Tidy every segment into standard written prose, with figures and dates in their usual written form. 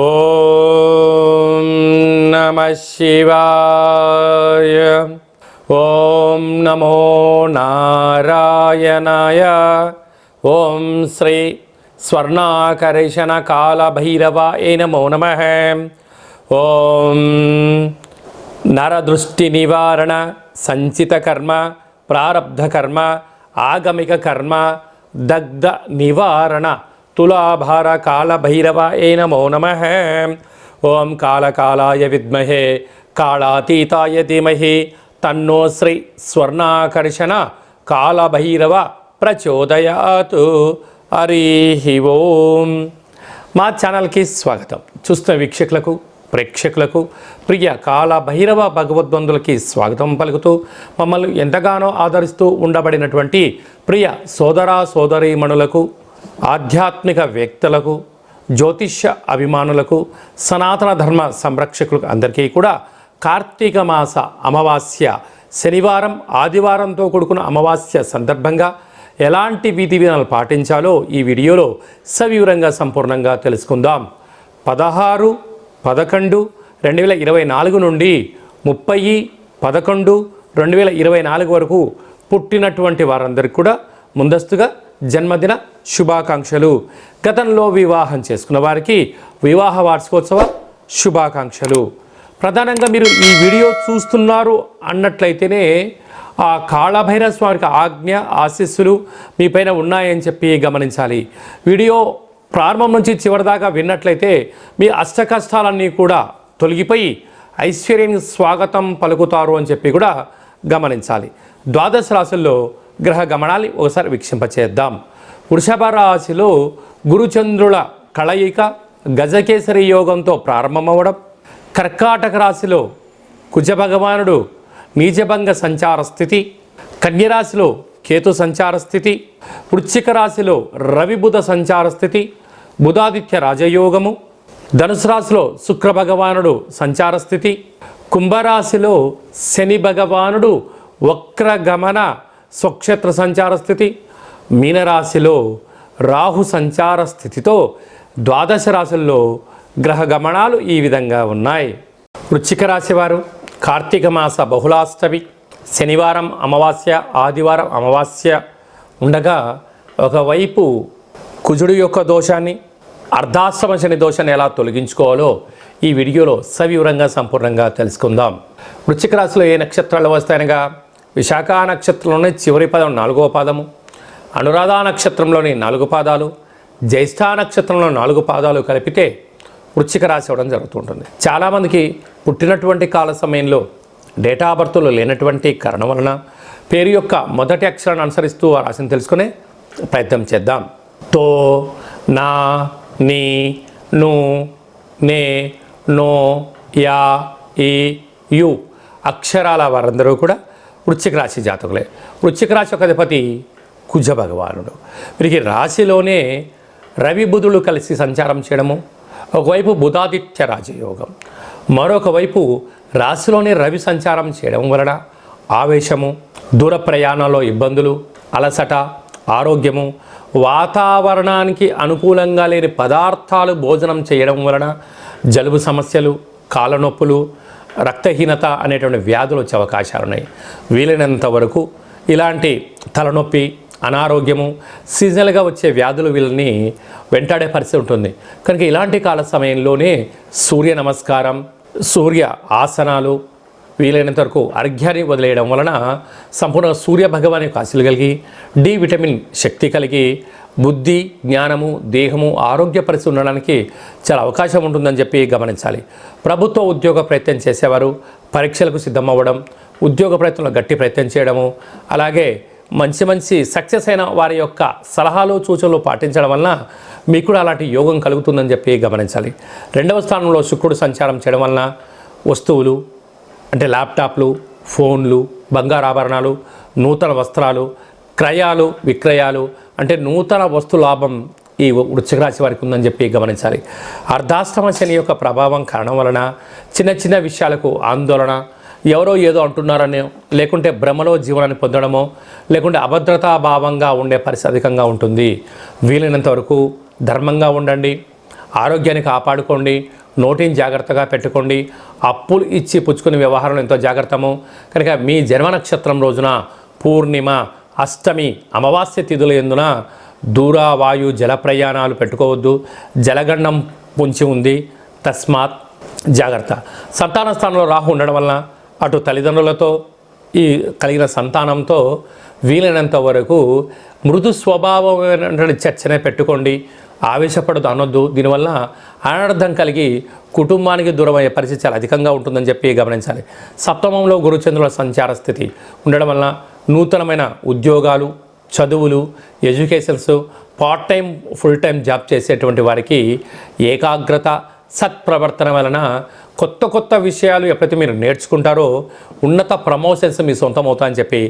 ఓం నమః శివాయ. ఓం నమో నారాయణాయ. ఓం శ్రీ స్వర్ణాకర్షణ కాళభైరవాయ నమో నమః. ఓం నరదృష్టి నివారణ సంచిత కర్మ ప్రారబ్ధ కర్మ ఆగమిక కర్మ దగ్ధ నివారణ తులాభార కాళభైరవాయ నమో నమః. ఓం కాళకాలాయ విద్మహే కాళాతీతాయ ధీమహి తన్నో శ్రీ స్వర్ణాకర్షణ కాళభైరవ ప్రచోదయాతు. హరి ఓం. మా ఛానల్కి స్వాగతం. చూస్తున్న వీక్షకులకు ప్రేక్షకులకు ప్రియ కాళభైరవ భగవద్బంధులకి స్వాగతం పలుకుతూ మమ్మల్ని ఎంతగానో ఆదరిస్తూ ఉండబడినటువంటి ప్రియ సోదర సోదరీమణులకు, ఆధ్యాత్మిక వ్యక్తులకు, జ్యోతిష్య అభిమానులకు, సనాతన ధర్మ సంరక్షకులకు అందరికీ కూడా కార్తీక మాస అమావాస్య శనివారం ఆదివారంతో కూడుకున్న అమావాస్య సందర్భంగా ఎలాంటి విధి విధానాలు పాటించాలో ఈ వీడియోలో సవివరంగా సంపూర్ణంగా తెలుసుకుందాం. 16/11/2024 నుండి 30/11/2024 వరకు పుట్టినటువంటి వారందరికీ కూడా ముందస్తుగా జన్మదిన శుభాకాంక్షలు. గతంలో వివాహం చేసుకున్న వారికి వివాహ వార్షికోత్సవ శుభాకాంక్షలు. ప్రధానంగా మీరు ఈ వీడియో చూస్తున్నారు అన్నట్లయితేనే ఆ కాళభైరవ స్వామికి ఆజ్ఞ ఆశీస్సులు మీపైన ఉన్నాయని చెప్పి గమనించాలి. వీడియో ప్రారంభం నుంచి చివరిదాకా విన్నట్లయితే మీ అష్ట కష్టాలన్నీ కూడా తొలగిపోయి ఐశ్వర్యానికి స్వాగతం పలుకుతారు అని చెప్పి కూడా గమనించాలి. ద్వాదశ రాశుల్లో గ్రహ గమనాన్ని ఒకసారి వీక్షింపచేద్దాం. వృషభ రాశిలో గురుచంద్రుల కళయిక గజకేసరి యోగంతో ప్రారంభమవడం, కర్కాటక రాశిలో కుజ భగవానుడు నీచభంగ సంచార స్థితి, కన్యరాశిలో కేతు సంచార స్థితి, వృశ్చిక రాశిలో రవి బుధ సంచార స్థితి, బుధాదిత్య రాజయోగము, ధనుసు రాశిలో శుక్ర భగవానుడు సంచార స్థితి, కుంభరాశిలో శని భగవానుడు వక్రగమన స్వక్షేత్ర సంచార స్థితి, మీనరాశిలో రాహు సంచార స్థితితో ద్వాదశ రాశుల్లో గ్రహ గమనాలు ఈ విధంగా ఉన్నాయి. వృశ్చిక రాశి వారు కార్తీక మాస బహుళాష్టమి శనివారం అమావాస్య ఆదివారం అమావాస్య ఉండగా ఒకవైపు కుజుడు యొక్క దోషాన్ని, అర్ధాశ్రమ శని దోషాన్ని ఎలా తొలగించుకోవాలో ఈ వీడియోలో సవివరంగా సంపూర్ణంగా తెలుసుకుందాం. వృశ్చిక రాశిలో ఏ నక్షత్రాలు వస్తాయనగా విశాఖ నక్షత్రంలోని చివరి పదం 4వ పాదము, అనురాధ నక్షత్రంలోని 4 పాదాలు, జ్యేష్ఠ నక్షత్రంలో 4 పాదాలు కలిపితే వృశ్చిక రాశి అవ్వడం జరుగుతుంటుంది. చాలామందికి పుట్టినటువంటి కాల సమయంలో డేటా బర్త్లో లేనటువంటి కారణం వలన పేరు యొక్క మొదటి అక్షరాన్ని అనుసరిస్తూ ఆ రాశిని తెలుసుకునే ప్రయత్నం చేద్దాం. తో, నా, నీ, ను, నే, నో, యా, ఈ, యు అక్షరాల వారందరూ కూడా వృశ్చిక రాశి జాతకులే. వృశ్చిక రాశి యొక్క అధిపతి కుజ భగవానుడు. వీరికి రాశిలోనే రవి బుధులు కలిసి సంచారం చేయడము, ఒకవైపు బుధాదిత్య రాజయోగం, మరొక వైపు రాశిలోనే రవి సంచారం చేయడం వలన ఆవేశము, దూర ప్రయాణాల్లో ఇబ్బందులు, అలసట, ఆరోగ్యము, వాతావరణానికి అనుకూలంగా లేని పదార్థాలు భోజనం చేయడం వలన జలుబు సమస్యలు, కాళ్ళనొప్పులు, రక్తహీనత అనేటువంటి వ్యాధులు వచ్చే అవకాశాలు ఉన్నాయి. వీలైనంత వరకు ఇలాంటి తలనొప్పి, అనారోగ్యము, సీజనల్గా వచ్చే వ్యాధులు వీళ్ళని వెంటాడే పరిస్థితి ఉంటుంది. కనుక ఇలాంటి కాల సమయంలోనే సూర్య నమస్కారం, సూర్య ఆసనాలు, వీలైనంత వరకు అర్ఘ్యాన్ని వదిలేయడం వలన సంపూర్ణ సూర్య భగవాన్ యొక్క ఆశీస్సులు కలిగి డి విటమిన్ శక్తి కలిగి బుద్ధి, జ్ఞానము, దేహము, ఆరోగ్య పరిస్థితి ఉండడానికి చాలా అవకాశం ఉంటుందని చెప్పి గమనించాలి. ప్రభుత్వ ఉద్యోగ ప్రయత్నం చేసేవారు పరీక్షలకు సిద్ధమవ్వడం, ఉద్యోగ ప్రయత్నంలో గట్టి ప్రయత్నం చేయడము, అలాగే మంచి సక్సెస్ అయిన వారి యొక్క సలహాలు సూచనలు పాటించడం వలన మీకు కూడా అలాంటి యోగం కలుగుతుందని చెప్పి గమనించాలి. 2వ స్థానంలో శుక్రుడు సంచారం చేయడం వలన వస్తువులు అంటే ల్యాప్టాప్లు, ఫోన్లు, బంగారు ఆభరణాలు, నూతన వస్త్రాలు, క్రయాలు, విక్రయాలు అంటే నూతన వస్తు లాభం ఈ వృశ్చిక రాశి వారికి ఉందని చెప్పి గమనించాలి. అర్ధాష్టమ శని యొక్క ప్రభావం కారణం వలన చిన్న విషయాలకు ఆందోళన, ఎవరో ఏదో అంటున్నారని, లేకుంటే భ్రమలో జీవనాన్ని పొందడమో, లేకుంటే అభద్రతాభావంగా ఉండే పరిస్థితి అధికంగా ఉంటుంది. వీలైనంత వరకు ధర్మంగా ఉండండి, ఆరోగ్యాన్ని కాపాడుకోండి, నోటిని జాగ్రత్తగా పెట్టుకోండి, అప్పులు ఇచ్చి పుచ్చుకునే వ్యవహారంలో ఎంతో జాగ్రత్తము. కనుక మీ జన్మ నక్షత్రం రోజున పూర్ణిమ, అష్టమి, అమావాస్య తిథుల యందున దూర వాయు జల ప్రయాణాలు పెట్టుకోవద్దు. జలగండం పొంచి ఉంది, తస్మాత్ జాగ్రత్త. సంతాన స్థానంలో రాహు ఉండడం వలన అటు తల్లిదండ్రులతో ఈ కలిగిన సంతానంతో వీలైనంత వరకు మృదు స్వభావమైనటువంటి చర్చనే పెట్టుకోండి. ఆవేశపడదు అనొద్దు. దీనివల్ల అనర్థం కలిగి కుటుంబానికి దూరమయ్యే పరిస్థితి చాలా అధికంగా ఉంటుందని చెప్పి గమనించాలి. సప్తమంలో గురుచంద్రుల సంచార స్థితి ఉండడం వలన నూతనమైన ఉద్యోగాలు, చదువులు, educations, part time, full time job చేసేటువంటి వారికి ఏకాగ్రత, సత్ప్రవర్తన వలన కొత్త కొత్త విషయాలు ఎప్పుడైతే మీరు నేర్చుకుంటారో ఉన్నత ప్రమోషన్స్ మీ సొంతం అవుతాయని చెప్పి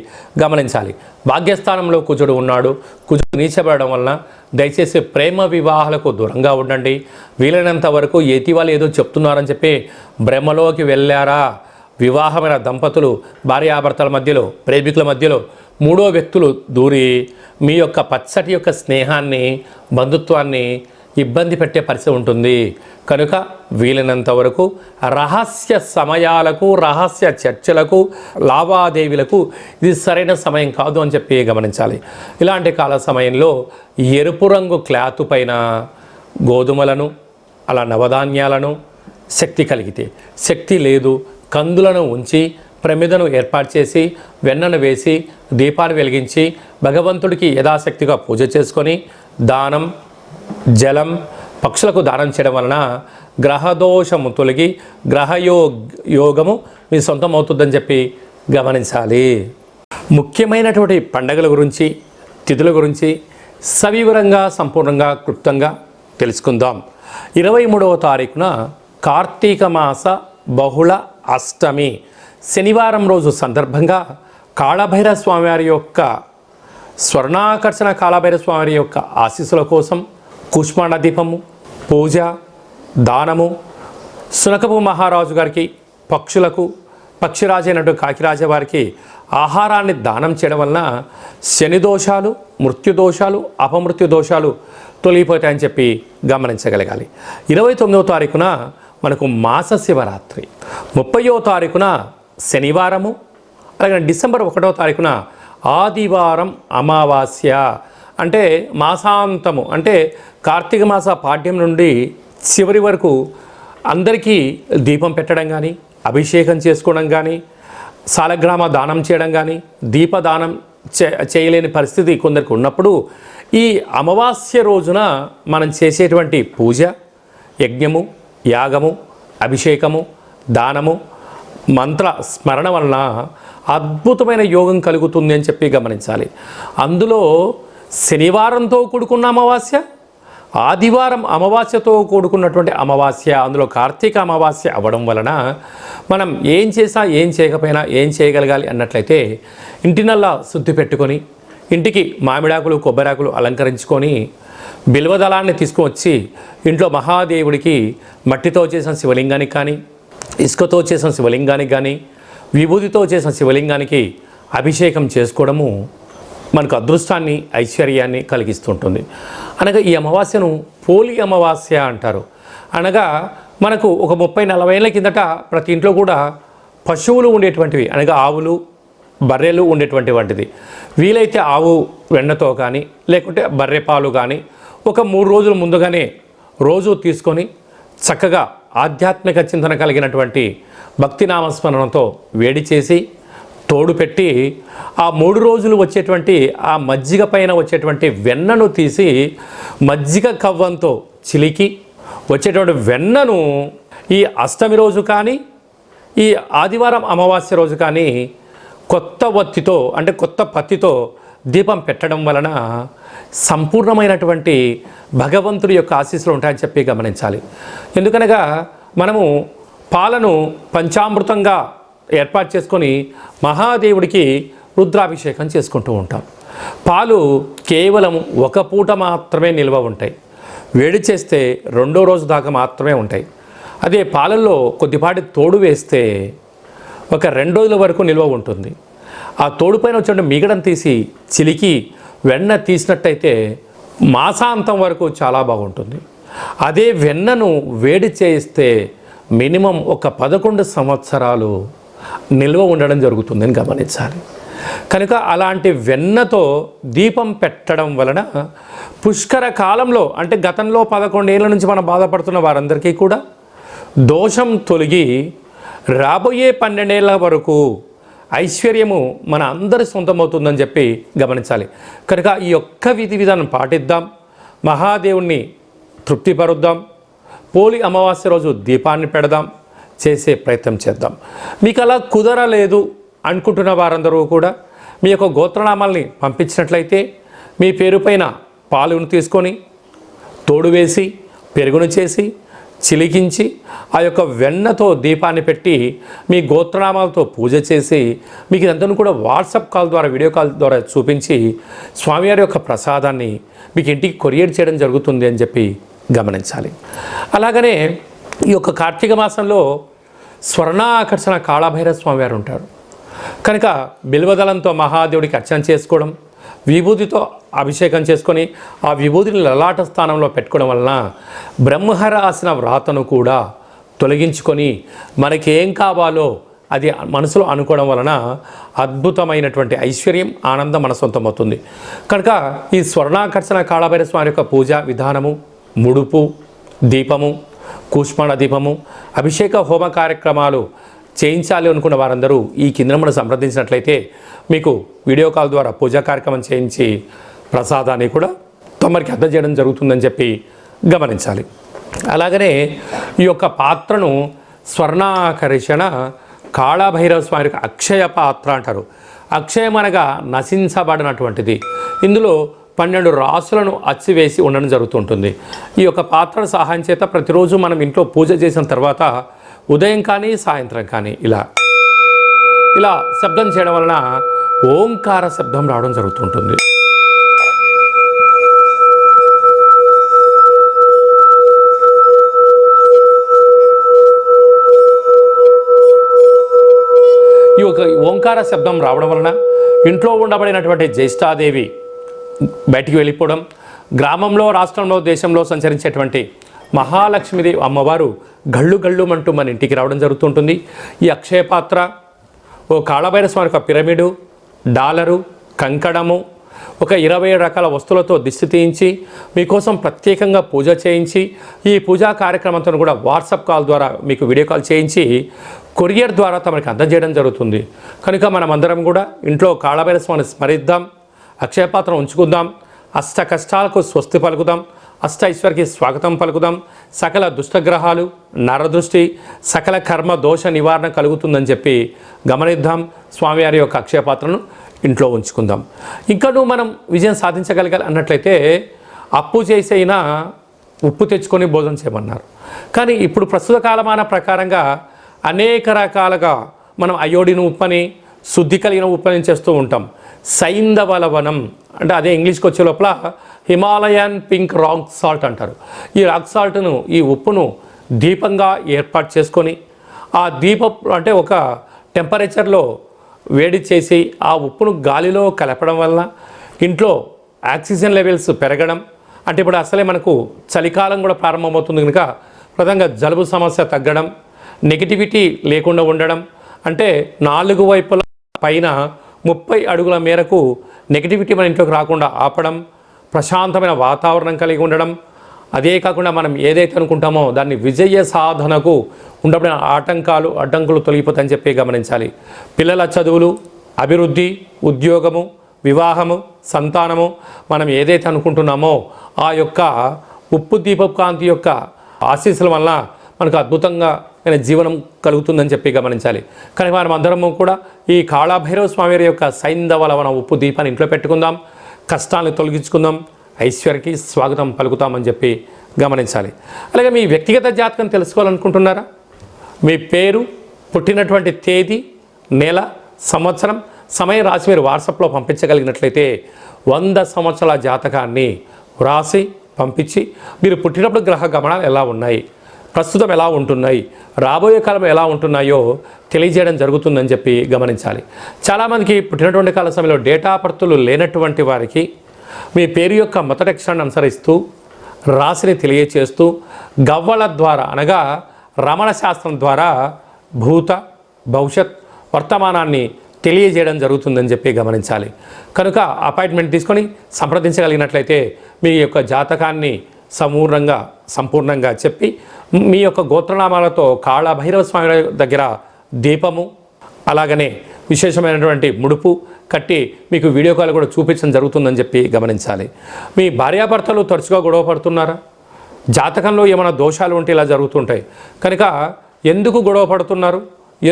గమనించాలి. భాగ్యస్థానంలో కుజుడు ఉన్నాడు. కుజుడు నీచబడడం వలన దయచేసి ప్రేమ వివాహాలకు దూరంగా ఉండండి. వీలైనంత వరకు ఎతి వాళ్ళు ఏదో చెప్తున్నారని చెప్పి భ్రమలోకి వెళ్ళారా వివాహమైన దంపతులు, భార్యాభర్తల మధ్యలో, ప్రేమికుల మధ్యలో మూడో వ్యక్తులు దూరి మీ యొక్క పచ్చటి యొక్క స్నేహాన్ని, బంధుత్వాన్ని ఇబ్బంది పెట్టే పరిస్థితి ఉంటుంది. కనుక వీలైనంత వరకు రహస్య సమయాలకు, రహస్య చర్చలకు, లావాదేవీలకు ఇది సరైన సమయం కాదు అని చెప్పి గమనించాలి. ఇలాంటి కాల సమయంలో ఎరుపు రంగు క్లాత్ పైన గోధుమలను, అలా నవధాన్యాలను, శక్తి కలిగితే, శక్తి లేదు కందులను ఉంచి ప్రమిదను ఏర్పాటు చేసి వెన్నను వేసి దీపాన్ని వెలిగించి భగవంతుడికి యథాశక్తిగా పూజ చేసుకొని దానం, జలం, పక్షులకు దానం చేయడం వలన గ్రహదోషము తొలగి యోగము మీ సొంతం అవుతుందని చెప్పి గమనించాలి. ముఖ్యమైనటువంటి పండగల గురించి, తిథుల గురించి సవివరంగా, సంపూర్ణంగా, క్లుప్తంగా తెలుసుకుందాం. 23వ తారీఖున కార్తీక మాస బహుళ అష్టమి శనివారం రోజు సందర్భంగా కాళభైరవ స్వామివారి యొక్క స్వర్ణాకర్షణ, కాళభైరవ స్వామివారి యొక్క ఆశీస్సుల కోసం కుష్మాండ దీపము, పూజ, దానము, సునకపు మహారాజు గారికి, పక్షులకు, పక్షిరాజు అయినటువంటి కాకిరాజ వారికి ఆహారాన్ని దానం చేయడం వలన శని దోషాలు, మృత్యు దోషాలు, అపమృత్యు దోషాలు తొలగిపోతాయని చెప్పి గమనించగలగాలి. 29వ తారీఖున మనకు మాస శివరాత్రి, 30వ తారీఖున శనివారము, అలాగే డిసెంబర్ 1వ తారీఖున ఆదివారం అమావాస్య. అంటే మాసాంతము, అంటే కార్తీక మాస పాడ్యం నుండి చివరి వరకు అందరికీ దీపం పెట్టడం కానీ, అభిషేకం చేసుకోవడం కానీ, సాలగ్రామ దానం చేయడం కానీ, దీపదానం చేయలేని పరిస్థితి కొందరికి ఉన్నప్పుడు ఈ అమావాస్య రోజున మనం చేసేటువంటి పూజ, యజ్ఞము, యాగము, అభిషేకము, దానము, మంత్ర స్మరణ వలన అద్భుతమైన యోగం కలుగుతుంది అని చెప్పి గమనించాలి. అందులో శనివారంతో కూడుకున్న అమావాస్య, ఆదివారం అమావాస్యతో కూడుకున్నటువంటి అమావాస్య, అందులో కార్తీక అమావాస్య అవ్వడం వలన మనం ఏం చేసా, ఏం చేయకపోయినా ఏం చేయగలగాలి అన్నట్లయితే ఇంటినల్లా శుద్ధి పెట్టుకొని, ఇంటికి మామిడాకులు, కొబ్బరాకులు అలంకరించుకొని, బిల్వదళాన్ని తీసుకువచ్చి ఇంట్లో మహాదేవుడికి మట్టితో చేసిన శివలింగానికి కానీ, ఇసుకతో చేసిన శివలింగానికి కానీ, విభూతితో చేసిన శివలింగానికి అభిషేకం చేసుకోవడము మనకు అదృష్టాన్ని, ఐశ్వర్యాన్ని కలిగిస్తుంటుంది. అనగా ఈ అమావాస్యను పోలి అమావాస్య అంటారు. అనగా మనకు ఒక 30-40 ఏళ్ళ కిందట ప్రతి ఇంట్లో కూడా పశువులు ఉండేటువంటివి, అనగా ఆవులు, బర్రెలు ఉండేటువంటి వంటిది. వీలైతే ఆవు వెన్నతో కానీ, లేకుంటే బర్రె పాలు కానీ ఒక 3 రోజుల ముందుగానే రోజు తీసుకొని చక్కగా ఆధ్యాత్మిక చింతన కలిగినటువంటి భక్తి నామస్మరణతో వేడి చేసి తోడు పెట్టి ఆ 3 రోజులు వచ్చేటువంటి ఆ మజ్జిగ పైన వచ్చేటువంటి వెన్నను తీసి మజ్జిగ కవ్వంతో చిలికి వచ్చేటువంటి వెన్నను ఈ అష్టమి రోజు కానీ, ఈ ఆదివారం అమావాస్య రోజు కానీ కొత్త వత్తితో, అంటే కొత్త పత్తితో దీపం పెట్టడం వలన సంపూర్ణమైనటువంటి భగవంతుడి యొక్క ఆశీస్సులు ఉంటాయని చెప్పి గమనించాలి. ఎందుకనగా మనము పాలను పంచామృతంగా ఏర్పాటు చేసుకొని మహాదేవుడికి రుద్రాభిషేకం చేసుకుంటూ ఉంటాం. పాలు కేవలం ఒక పూట మాత్రమే నిల్వ ఉంటాయి. వేడి చేస్తే 2వ రోజు దాకా మాత్రమే ఉంటాయి. అదే పాలల్లో కొద్దిపాటి తోడు వేస్తే ఒక 2 రోజుల వరకు నిల్వ ఉంటుంది. ఆ తోడు పైన వచ్చే మిగడం తీసి చిలికి వెన్న తీసినట్టయితే మాసాంతం వరకు చాలా బాగుంటుంది. అదే వెన్నను వేడి చేయిస్తే మినిమం ఒక 11 సంవత్సరాలు నిల్వ ఉండడం జరుగుతుందని గమనించాలి. కనుక అలాంటి వెన్నతో దీపం పెట్టడం వలన పుష్కర కాలంలో, అంటే గతంలో 11 ఏళ్ళ నుంచి మనం బాధపడుతున్న వారందరికీ కూడా దోషం తొలగి రాబోయే 12 ఏళ్ళ వరకు ఐశ్వర్యము మన అందరి సొంతమవుతుందని చెప్పి గమనించాలి. కనుక ఈ ఒక్క విధి విధానం పాటిద్దాం, మహాదేవుణ్ణి తృప్తిపరుద్దాం, పోలి అమావాస్య రోజు దీపాన్ని పెడదాం, చేసే ప్రయత్నం చేద్దాం. మీకు అలా కుదరలేదు అనుకుంటున్న వారందరూ కూడా మీ యొక్క గోత్రనామాల్ని పంపించినట్లయితే మీ పేరు పైన పాలును తీసుకొని తోడు వేసి పెరుగును చేసి చిలికించి ఆ యొక్క వెన్నతో దీపాన్ని పెట్టి మీ గోత్రనామాలతో పూజ చేసి మీకు ఇదంతా కూడా వాట్సాప్ కాల్ ద్వారా, వీడియో కాల్ ద్వారా చూపించి స్వామివారి యొక్క ప్రసాదాన్ని మీకు ఇంటికి కొరియర్ చేయడం జరుగుతుంది అని చెప్పి గమనించాలి. అలాగనే ఈ యొక్క కార్తీక మాసంలో స్వర్ణాకర్షణ కాళభైరవ స్వామివారు ఉంటారు. కనుక బిల్వదళంతో మహాదేవుడికి అర్చన చేసుకోవడం, విభూతితో అభిషేకం చేసుకొని ఆ విభూతిని లలాట స్థానంలో పెట్టుకోవడం వలన బ్రహ్మరాసిన వ్రాతను కూడా తొలగించుకొని మనకి ఏం కావాలో అది మనసులో అనుకోవడం వలన అద్భుతమైనటువంటి ఐశ్వర్యం, ఆనందం మన సొంతమవుతుంది. కనుక ఈ స్వర్ణాకర్షణ కాళభైరవ స్వామి యొక్క పూజా విధానము, ముడుపు, దీపము, కూష్మాండ దీపము, అభిషేక హోమ కార్యక్రమాలు చేయించాలి అనుకున్న వారందరూ ఈ కింద మనం సంప్రదించినట్లయితే మీకు వీడియో కాల్ ద్వారా పూజా కార్యక్రమం చేయించి ప్రసాదాన్ని కూడా తమరికి అందజేయడం జరుగుతుందని చెప్పి గమనించాలి. అలాగనే ఈ యొక్క పాత్రను స్వర్ణాకర్షణ కాళభైరవ స్వామి అక్షయ పాత్ర అంటారు. అక్షయం అనగా నశించబడినటువంటిది. ఇందులో 12 రాసులను అచ్చివేసి ఉండడం జరుగుతుంటుంది. ఈ యొక్క పాత్ర సహాయం చేత ప్రతిరోజు మనం ఇంట్లో పూజ చేసిన తర్వాత ఉదయం కానీ సాయంత్రం కానీ ఇలా శబ్దం చేయడం వలన ఓంకార శబ్దం రావడం జరుగుతుంటుంది. ఈ ఒక ఓంకార శబ్దం రావడం వలన ఇంట్లో ఉండబడినటువంటి జ్యేష్ఠాదేవి బయటికి వెళ్ళిపోవడం, గ్రామంలో, రాష్ట్రంలో, దేశంలో సంచరించేటువంటి మహాలక్ష్మీదేవి అమ్మవారు గళ్ళు గళ్ళుమంటూ మన ఇంటికి రావడం జరుగుతుంటుంది. ఈ అక్షయ పాత్ర, ఓ కాళభైరవ స్వామి యొక్క పిరమిడు, డాలరు, కంకణము, ఒక 20 రకాల వస్తువులతో దిష్టి తీయించి మీకోసం ప్రత్యేకంగా పూజ చేయించి ఈ పూజా కార్యక్రమంతో కూడా వాట్సాప్ కాల్ ద్వారా మీకు వీడియో కాల్ చేయించి కొరియర్ ద్వారా తమకి అందజేయడం జరుగుతుంది. కనుక మనమందరం కూడా ఇంట్లో కాళభైరవ స్వామిని స్మరిద్దాం, అక్షయపాత్ర ఉంచుకుందాం, అష్ట కష్టాలకు స్వస్తి పలుకుదాం, అష్ట ఐశ్వర్యకి స్వాగతం పలుకుదాం. సకల దుష్టగ్రహాలు, నరదృష్టి, సకల కర్మ దోష నివారణ కలుగుతుందని చెప్పి గమనిద్దాం. స్వామివారి యొక్క అక్షయపాత్రను ఇంట్లో ఉంచుకుందాం. ఇంకా మనం విజయం సాధించగలగాలి అన్నట్లయితే అప్పు చేసైనా ఉప్పు తెచ్చుకొని భోజనం చేయమన్నారు. కానీ ఇప్పుడు ప్రస్తుత కాలమాన ప్రకారంగా అనేక రకాలుగా మనం అయోడిన్ ఉప్పని, శుద్ధి కలిగిన ఉప్పని చేస్తూ ఉంటాం. సైంధవ లవణం అంటే అదే ఇంగ్లీష్కి వచ్చే లోపల హిమాలయన్ పింక్ రాక్ సాల్ట్ అంటారు. ఈ రాక్ సాల్ట్ను, ఈ ఉప్పును దీపంగా ఏర్పాటు చేసుకొని ఆ దీపం అంటే ఒక టెంపరేచర్లో వేడి చేసి ఆ ఉప్పును గాలిలో కలపడం వలన ఇంట్లో ఆక్సిజన్ లెవెల్స్ పెరగడం, అంటే ఇప్పుడు అసలే మనకు చలికాలం కూడా ప్రారంభమవుతుంది కనుక ప్రధానంగా జలుబు సమస్య తగ్గడం, నెగిటివిటీ లేకుండా ఉండడం, అంటే 4 వైపుల పైన 30 అడుగుల మేరకు నెగిటివిటీ మన ఇంట్లోకి రాకుండా ఆపడం, ప్రశాంతమైన వాతావరణం కలిగి ఉండడం, అదే కాకుండా మనం ఏదైతే అనుకుంటామో దాన్ని విజయ సాధనకు ఉండబడిన ఆటంకాలు, అడ్డంకులు తొలగిపోతాయని చెప్పి గమనించాలి. పిల్లల చదువులు, అభివృద్ధి, ఉద్యోగము, వివాహము, సంతానము మనం ఏదైతే అనుకుంటున్నామో ఆ యొక్క ఉప్పు దీపపు కాంతి యొక్క ఆశీస్సుల వల్ల మనకు అద్భుతంగా జీవనం కలుగుతుందని చెప్పి గమనించాలి. కానీ మనం అందరము కూడా ఈ కాళభైరవ స్వామి యొక్క సైంధవ లవణ ఉప్పు దీపాన్ని ఇంట్లో పెట్టుకుందాం, కష్టాలను తొలగించుకుందాం, ఐశ్వర్యకి స్వాగతం పలుకుతామని చెప్పి గమనించాలి. అలాగే మీ వ్యక్తిగత జాతకం తెలుసుకోవాలనుకుంటున్నారా? మీ పేరు, పుట్టినటువంటి తేదీ, నెల, సంవత్సరం, సమయం రాసి మీరు వాట్సాప్లో పంపించగలిగినట్లయితే 100 సంవత్సరాల జాతకాన్ని వ్రాసి పంపించి మీరు పుట్టినప్పుడు గ్రహ గమనాలు ఎలా ఉన్నాయి, ప్రస్తుతం ఎలా ఉంటున్నాయి, రాబోయే కాలం ఎలా ఉంటున్నాయో తెలియజేయడం జరుగుతుందని చెప్పి గమనించాలి. చాలామందికి పుట్టినటువంటి కాల సమయంలో డేటా బర్త్లు లేనటువంటి వారికి మీ పేరు యొక్క మొదటి అక్షరాన్ని అనుసరిస్తూ రాశిని తెలియచేస్తూ గవ్వల ద్వారా అనగా రమణ శాస్త్రం ద్వారా భూత భవిష్యత్ వర్తమానాన్ని తెలియజేయడం జరుగుతుందని చెప్పి గమనించాలి. కనుక అపాయింట్మెంట్ తీసుకొని సంప్రదించగలిగినట్లయితే మీ యొక్క జాతకాన్ని సంపూర్ణంగా చెప్పి మీ యొక్క గోత్రనామాలతో కాళభైరవ స్వామి దగ్గర దీపము అలాగనే విశేషమైనటువంటి ముడుపు కట్టి మీకు వీడియో కాల్ కూడా చూపించడం జరుగుతుందని చెప్పి గమనించాలి. మీ భార్యాభర్తలు తరచుగా గొడవ పడుతున్నారా? జాతకంలో ఏమైనా దోషాలు ఉంటే ఇలా జరుగుతుంటాయి. కనుక ఎందుకు గొడవ పడుతున్నారు?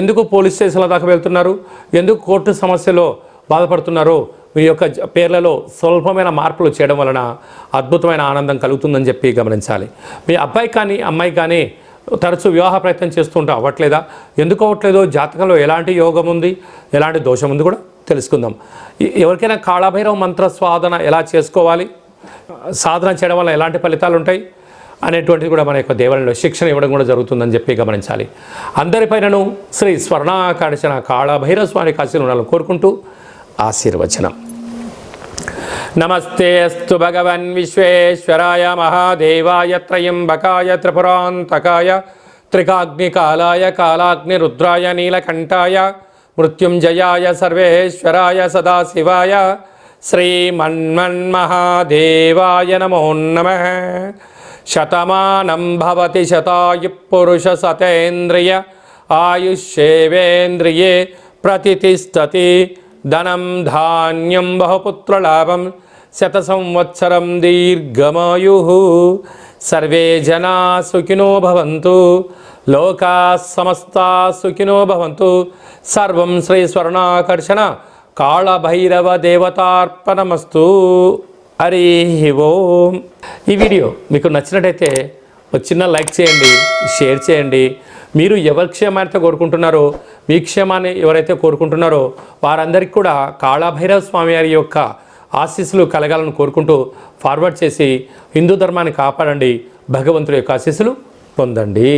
ఎందుకు పోలీస్ స్టేషన్ల దాకా వెళ్తున్నారు? ఎందుకు కోర్టు సమస్యలో బాధపడుతున్నారో మీ యొక్క పేర్లలో స్వల్పమైన మార్పులు చేయడం వలన అద్భుతమైన ఆనందం కలుగుతుందని చెప్పి గమనించాలి. మీ అబ్బాయి కానీ అమ్మాయి కానీ తరచూ వివాహ ప్రయత్నం చేస్తుంటే అవ్వట్లేదా? ఎందుకు అవ్వట్లేదో జాతకంలో ఎలాంటి యోగం ఉంది, ఎలాంటి దోషం ఉంది కూడా తెలుసుకుందాం. ఎవరికైనా కాళభైరవ మంత్ర సాధన ఎలా చేసుకోవాలి, సాధన చేయడం వల్ల ఎలాంటి ఫలితాలు ఉంటాయి అనేటువంటిది కూడా మన యొక్క దేవాలయంలో శిక్షణ ఇవ్వడం కూడా జరుగుతుందని చెప్పి గమనించాలి. అందరిపైనను శ్రీ స్వర్ణాకర్షణ కాళభైరవ స్వామి కాశీలు ఉండాలని కోరుకుంటూ ఆశీర్వచనం. నమస్తే అస్తు భగవన్ విశ్వేశ్వరాయ మహాదేవాయ త్రయంబకాయ త్రిపురాంతకాయ త్రికాగ్నికాలాయ కాలాగ్నిరుద్రాయ నీలకంఠాయ మృత్యుంజయాయ సర్వేశ్వరాయ సదాశివాయ శ్రీమన్మన్మహాదేవాయ నమో నమః. శతమానం భవతి శతాయు పురుష సతేంద్రియ ఆయుష్యేవేంద్రియే ప్రతిష్టతి. ధనం ధాన్యం బహుపుత్రలాభం శత సంవత్సరం దీర్ఘమాయు. సర్వే జనా సుఖినో భవంతు. లోకా సమస్తా సుఖినో భవంతు. సర్వం శ్రీ స్వర్ణాకర్షణ కాళభైరవ దేవతార్పణమస్తు. హరి ఓం. ఈ వీడియో మీకు నచ్చినట్టయితే ఒక చిన్న లైక్ చేయండి, షేర్ చేయండి. మీరు ఎవరి క్షేమాన్ని కోరుకుంటున్నారో, మీ క్షేమాన్ని ఎవరైతే కోరుకుంటున్నారో వారందరికీ కూడా కాళభైరవ స్వామి వారి యొక్క ఆశీస్సులు కలగాలని కోరుకుంటూ ఫార్వర్డ్ చేసి హిందూ ధర్మాన్ని కాపాడండి, భగవంతుడి యొక్క ఆశీస్సులు పొందండి.